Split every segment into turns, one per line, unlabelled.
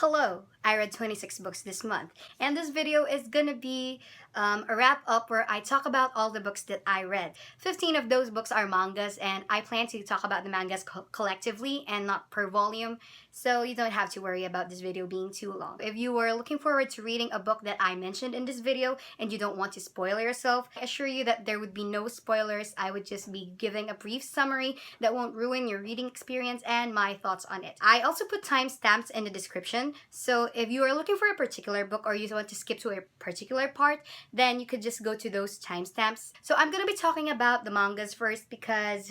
Hello, I read 26 books this month, and this video is gonna be a wrap up where I talk about all the books that I read. 15 of those books are mangas, and I plan to talk about the mangas collectively and not per volume, so you don't have to worry about this video being too long. If you were looking forward to reading a book that I mentioned in this video and you don't want to spoil yourself, I assure you that there would be no spoilers. I would just be giving a brief summary that won't ruin your reading experience and my thoughts on it. I also put timestamps in the description, so if you are looking for a particular book or you want to skip to a particular part, then you could just go to those timestamps. So I'm gonna be talking about the mangas first because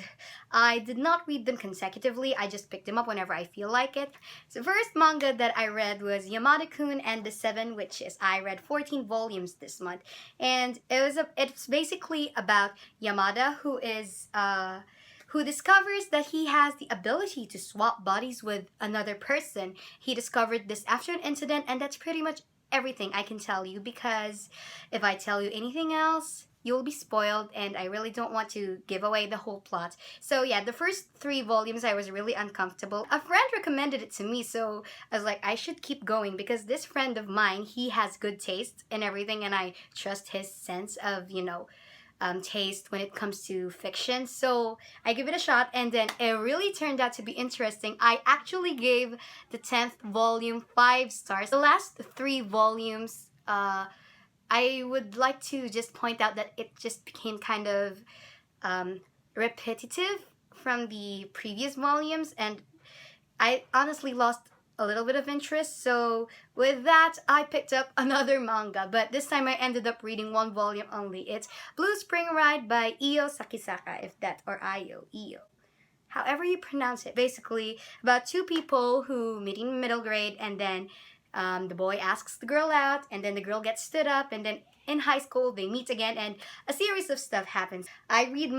I did not read them consecutively. I just picked them up whenever I feel like it. So first manga that I read was Yamada-kun and the Seven Witches. I read 14 volumes this month, and it's basically about Yamada, who discovers that he has the ability to swap bodies with another person. He discovered this after an incident, and that's pretty much everything I can tell you, because if I tell you anything else, you'll be spoiled, and I really don't want to give away the whole plot. So yeah, the first 3 volumes I was really uncomfortable. A friend recommended it to me, so I was like, I should keep going because this friend of mine, he has good taste and everything, and I trust his sense of, taste when it comes to fiction. So I give it a shot, and then it really turned out to be interesting. I actually gave the 10th volume 5 stars. The last 3 volumes, I would like to just point out that it just became kind of repetitive from the previous volumes, and I honestly lost a little bit of interest. So with that, I picked up another manga, but this time I ended up reading 1 volume only. It's Blue Spring Ride by Sakisaka, or Iyo. However you pronounce it. Basically about 2 people who meet in middle grade, and then the boy asks the girl out, and then the girl gets stood up, and then in high school they meet again, and a series of stuff happens. I read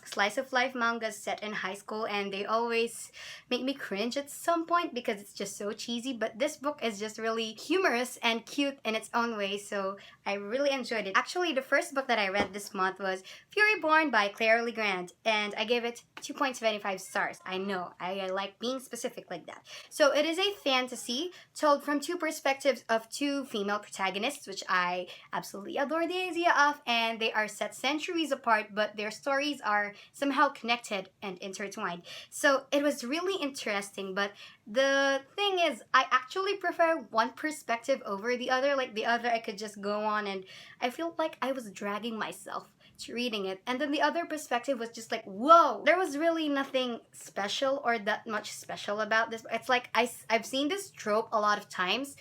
slice of life mangas set in high school, and they always make me cringe at some point because it's just so cheesy, but this book is just really humorous and cute in its own way, so I really enjoyed it. Actually, the first book that I read this month was Furyborn by Legrand, and I gave it 2.75 stars. I know, I like being specific like that. So it is a fantasy told from 2 perspectives of 2 female protagonists, which I absolutely adore the idea of, and they are set centuries apart, but their stories are somehow connected and intertwined. So it was really interesting, but the thing is, I actually prefer one perspective over the other. Like the other, I could just go on, and I feel like I was dragging myself to reading it, and then the other perspective was just like, whoa, there was really nothing special or that much special about this. It's like I've seen this trope a lot of times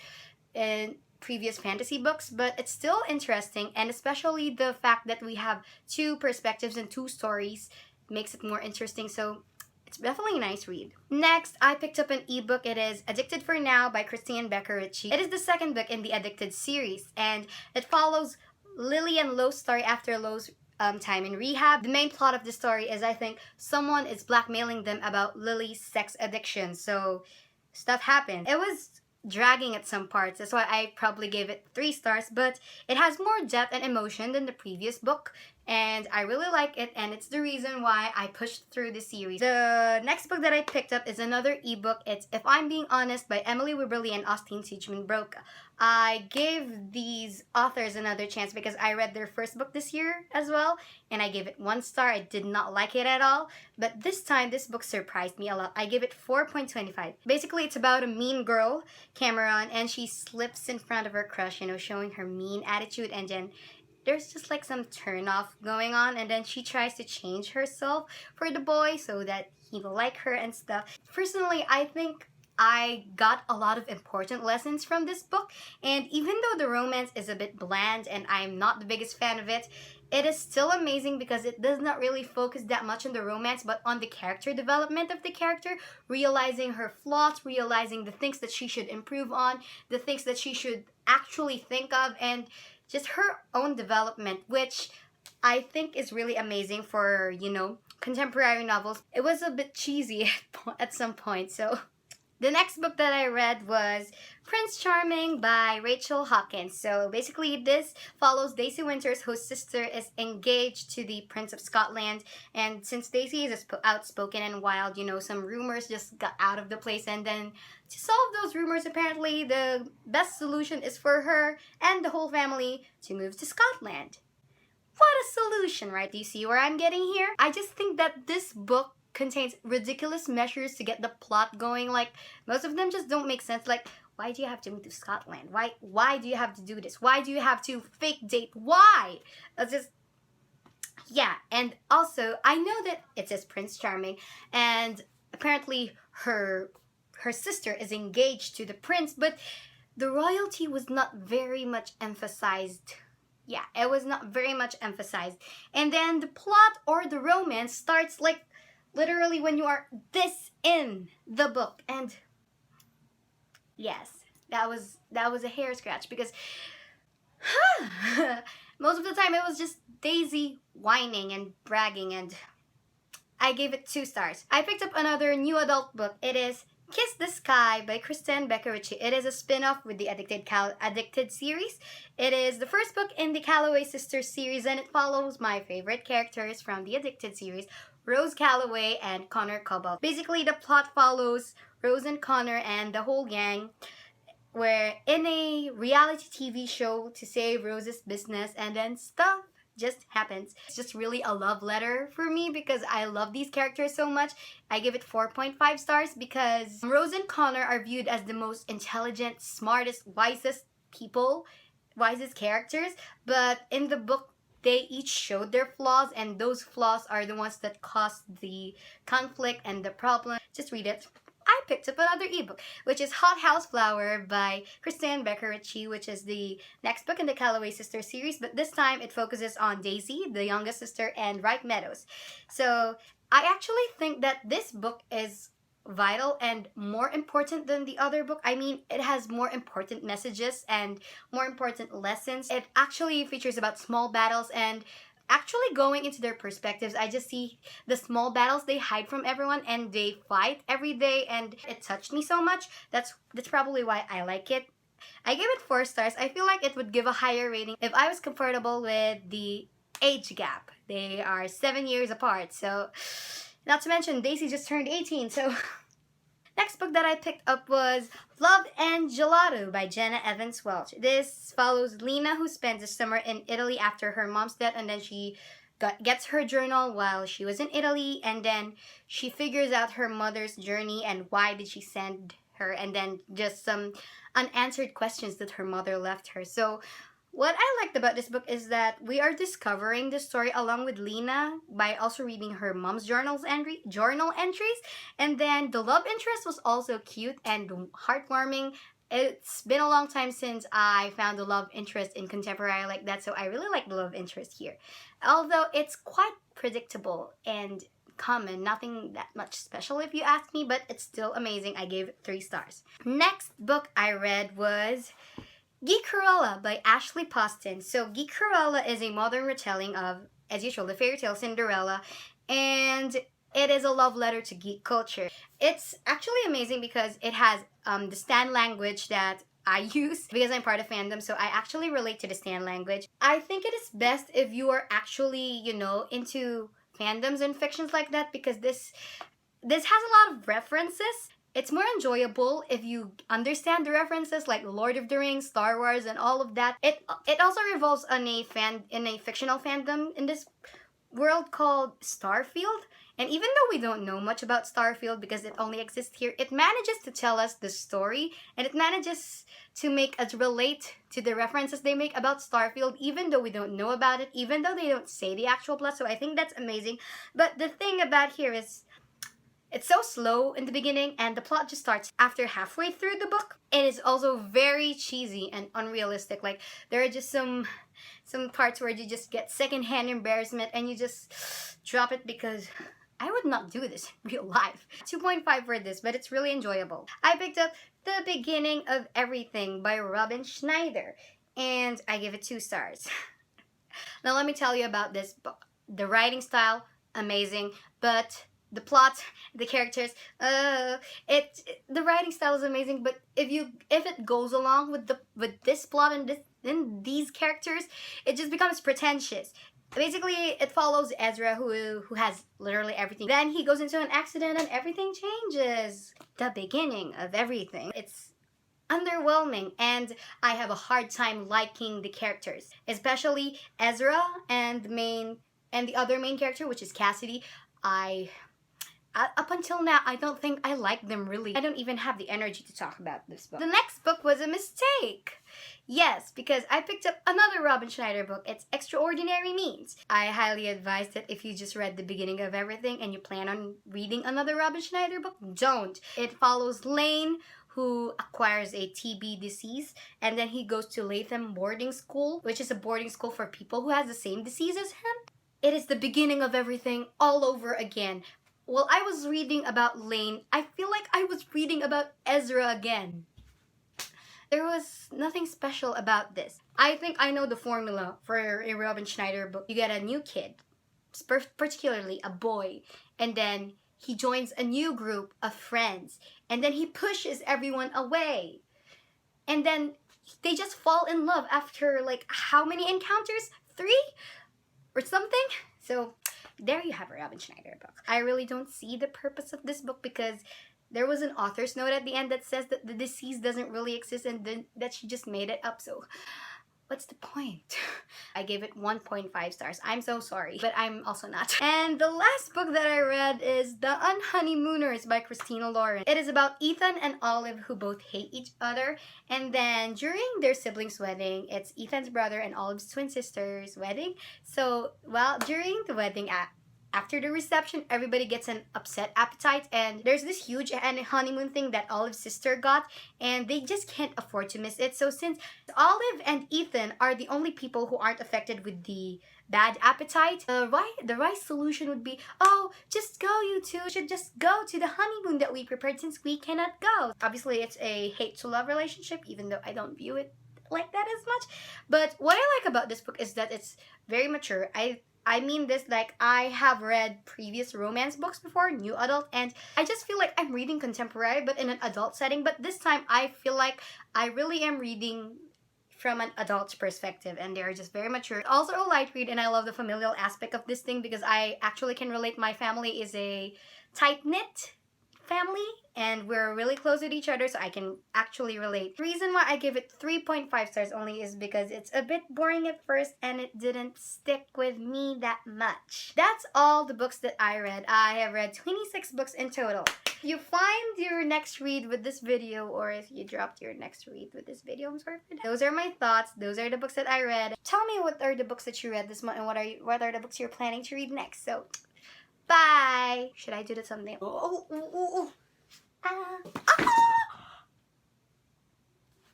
in previous fantasy books, but it's still interesting, and especially the fact that we have 2 perspectives and 2 stories makes it more interesting. So it's definitely a nice read. Next, I picked up an ebook. It is Addicted for Now by Christina and Becca Ritchie. It is the 2nd book in the Addicted series, and it follows Lily and Lo's story after Lo's time in rehab. The main plot of the story is, I think, someone is blackmailing them about Lily's sex addiction, so stuff happened. It was dragging at some parts, that's why I probably gave it 3 stars, but it has more depth and emotion than the previous book, and I really like it, and it's the reason why I pushed through the series. The next book that I picked up is another ebook. It's If I'm Being Honest by Emily Wibberley and Siegemund-Broka. I gave these authors another chance because I read their first book this year as well, and I gave it 1 star. I did not like it at all, but this time this book surprised me a lot. I gave it 4.25. Basically, it's about a mean girl, Cameron, and she slips in front of her crush, showing her mean attitude, and then there's just like some turn off going on, and then she tries to change herself for the boy so that he will like her and stuff. Personally, I think I got a lot of important lessons from this book, and even though the romance is a bit bland and I'm not the biggest fan of it, it is still amazing because it does not really focus that much on the romance, but on the character development of the character, realizing her flaws, realizing the things that she should improve on, the things that she should actually think of, and just her own development, which I think is really amazing for, contemporary novels. It was a bit cheesy at some point, so The next book that I read was Prince Charming by Rachel Hawkins. So basically this follows Daisy Winters, whose sister is engaged to the Prince of Scotland. And since Daisy is outspoken and wild, you know, some rumors just got out of the place. And then to solve those rumors, apparently the best solution is for her and the whole family to move to Scotland. What a solution, right? Do you see where I'm getting here? I just think that this book contains ridiculous measures to get the plot going. Like, most of them just don't make sense. Like, why do you have to move to Scotland? Why do you have to do this? Why do you have to fake date? Why? It's just, yeah. And also, I know that it says Prince Charming, and apparently her sister is engaged to the prince, but the royalty was not very much emphasized. Yeah, it was not very much emphasized. And then the plot or the romance starts like literally when you are this in the book. And yes, that was a hair scratch, because most of the time it was just Daisy whining and bragging, and I gave it 2 stars. I picked up another new adult book. It is Kiss the Sky by Krista and Becca Ritchie. It is a spin-off with the Addicted series. It is the first book in the Calloway Sisters series, and it follows my favorite characters from the Addicted series, Rose Calloway and Connor Cobalt. Basically, the plot follows Rose and Connor and the whole gang, where in a reality TV show to save Rose's business, and then stuff just happens. It's just really a love letter for me because I love these characters so much. I give it 4.5 stars because Rose and Connor are viewed as the most intelligent, smartest, wisest characters, but in the book they each showed their flaws, and those flaws are the ones that caused the conflict and the problem. Just read it. I picked up another ebook, which is Hothouse Flower by Krista and Becca Ritchie, which is the next book in the Calloway Sisters series, but this time it focuses on Daisy, the youngest sister, and Ripe Meadows. So I actually think that this book is vital and more important than the other book. I mean, it has more important messages and more important lessons. It actually features about small battles, and actually going into their perspectives, I just see the small battles they hide from everyone and they fight every day, and it touched me so much. That's probably why I like it. I gave it 4 stars. I feel like it would give a higher rating if I was comfortable with the age gap. They are 7 years apart, so not to mention Daisy just turned 18, so next book that I picked up was Love and Gelato by Jenna Evans Welch. This follows Lena, who spends the summer in Italy after her mom's death, and then she gets her journal while she was in Italy, and then she figures out her mother's journey and why did she send her, and then just some unanswered questions that her mother left her. So what I liked about this book is that we are discovering the story along with Lena by also reading her mom's journal entries. And then the love interest was also cute and heartwarming. It's been a long time since I found a love interest in contemporary like that, so I really like the love interest here. Although it's quite predictable and common, nothing that much special if you ask me, but it's still amazing. I gave it 3 stars. Next book I read was Geekerella by Ashley Poston. So Geekerella is a modern retelling of, as usual, the fairy tale Cinderella, and it is a love letter to geek culture. It's actually amazing because it has the Stan language that I use because I'm part of fandom, so I actually relate to the Stan language. I think it is best if you are actually, into fandoms and fictions like that, because this has a lot of references. It's more enjoyable if you understand the references like Lord of the Rings, Star Wars, and all of that. It also revolves on a fictional fandom in this world called Starfield. And even though we don't know much about Starfield because it only exists here, it manages to tell us the story, and it manages to make us relate to the references they make about Starfield, even though we don't know about it, even though they don't say the actual plot. So I think that's amazing. But the thing about here is, it's so slow in the beginning, and the plot just starts after halfway through the book. It is also very cheesy and unrealistic. Like, there are just some parts where you just get secondhand embarrassment and you just drop it because I would not do this in real life. 2.5 for this, but it's really enjoyable. I picked up The Beginning of Everything by Robyn Schneider, and I give it 2 stars. Now let me tell you about this book. The writing style, amazing, but the plot, the characters, the writing style is amazing. But if it goes along with this plot and these characters, it just becomes pretentious. Basically, it follows Ezra, who has literally everything. Then he goes into an accident and everything changes. The beginning of everything. It's underwhelming, and I have a hard time liking the characters, especially Ezra and the other main character, which is Cassidy. Up until now, I don't think I like them really. I don't even have the energy to talk about this book. The next book was a mistake. Yes, because I picked up another Robyn Schneider book. It's Extraordinary Means. I highly advise that if you just read the beginning of everything and you plan on reading another Robyn Schneider book, don't. It follows Lane, who acquires a TB disease, and then he goes to Latham boarding school, which is a boarding school for people who has the same disease as him. It is the beginning of everything all over again. While I was reading about Lane, I feel like I was reading about Ezra again. There was nothing special about this. I think I know the formula for a Robyn Schneider book. You get a new kid, particularly a boy, and then he joins a new group of friends, and then he pushes everyone away. And then they just fall in love after like how many encounters? 3? Or something? So there you have a Robyn Schneider book. I really don't see the purpose of this book because there was an author's note at the end that says that the disease doesn't really exist and that she just made it up. So what's the point? I gave it 1.5 stars. I'm so sorry, but I'm also not. And the last book that I read is The Unhoneymooners by Christina Lauren. It is about Ethan and Olive, who both hate each other. And then during their siblings' wedding, it's Ethan's brother and Olive's twin sister's wedding. So, well, during the wedding, after the reception, everybody gets an upset appetite, and there's this huge honeymoon thing that Olive's sister got, and they just can't afford to miss it. So since Olive and Ethan are the only people who aren't affected with the bad appetite, the right solution would be, oh, just go, you two should just go to the honeymoon that we prepared since we cannot go. Obviously, it's a hate to love relationship, even though I don't view it like that as much. But what I like about this book is that it's very mature. I mean this like I have read previous romance books before, new adult, and I just feel like I'm reading contemporary but in an adult setting. But this time I feel like I really am reading from an adult's perspective, and they're just very mature. Also a light read, and I love the familial aspect of this thing because I actually can relate. My family is a tight-knit family, and we're really close with each other, so I can actually relate. The reason why I give it 3.5 stars only is because it's a bit boring at first and it didn't stick with me that much. That's all the books that I read. I have read 26 books in total. If you find your next read with this video, or if you dropped your next read with this video, I'm sorry for that. Those are my thoughts. Those are the books that I read. Tell me what are the books that you read this month and what are the books you're planning to read next. So bye. Should I do the thumbnail?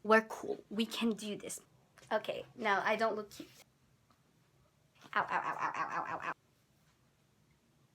We're cool. We can do this. Okay, now I don't look cute. Ow, ow, ow.